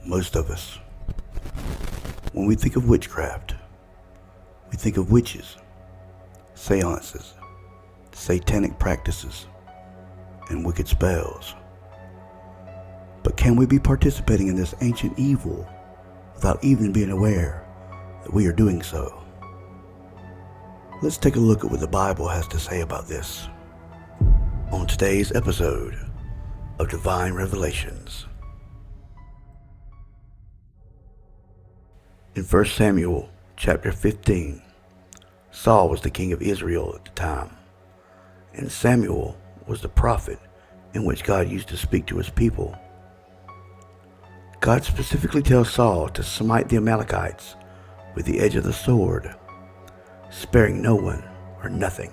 Most of us, when we think of witchcraft, we think of witches, seances, satanic practices, and wicked spells. But can we be participating in this ancient evil without even being aware that we are doing so? Let's take a look at what the Bible has to say about this on today's episode of Devine Revelations. In 1 Samuel chapter 15, Saul was the king of Israel at the time, and Samuel was the prophet in which God used to speak to his people. God specifically tells Saul to smite the Amalekites with the edge of the sword, sparing no one or nothing,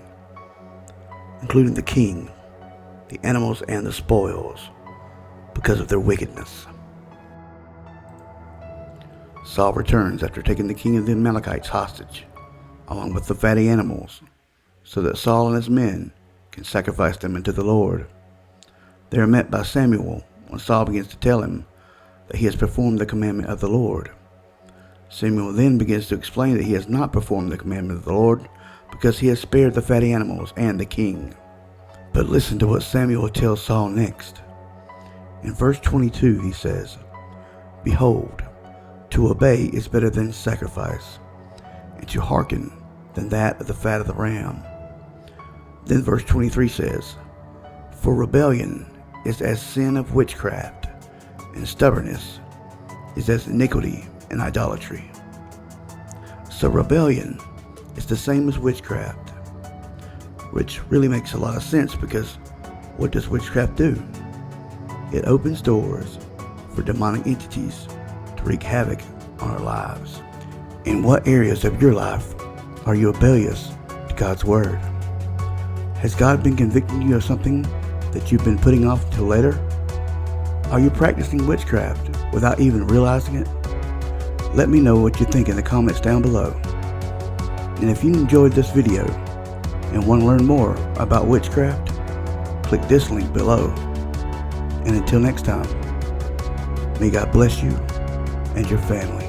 including the king, the animals, and the spoils, because of their wickedness. Saul returns after taking the king of the Amalekites hostage, along with the fatty animals, so that Saul and his men can sacrifice them unto the Lord. They are met by Samuel when Saul begins to tell him that he has performed the commandment of the Lord. Samuel then begins to explain that he has not performed the commandment of the Lord because he has spared the fatty animals and the king. But listen to what Samuel tells Saul next. In verse 22 he says, "Behold, to obey is better than sacrifice, and to hearken than that of the fat of the ram." Then verse 23 says, "For rebellion is as sin of witchcraft, and stubbornness is as iniquity and idolatry." So rebellion is the same as witchcraft, which really makes a lot of sense, because what does witchcraft do? It opens doors for demonic entities to wreak havoc on our lives. In what areas of your life are you rebellious to God's word? Has God been convicting you of something that you've been putting off until later? Are you practicing witchcraft without even realizing it? Let me know what you think in the comments down below. And if you enjoyed this video and want to learn more about witchcraft, click this link below. And until next time, may God bless you and your family.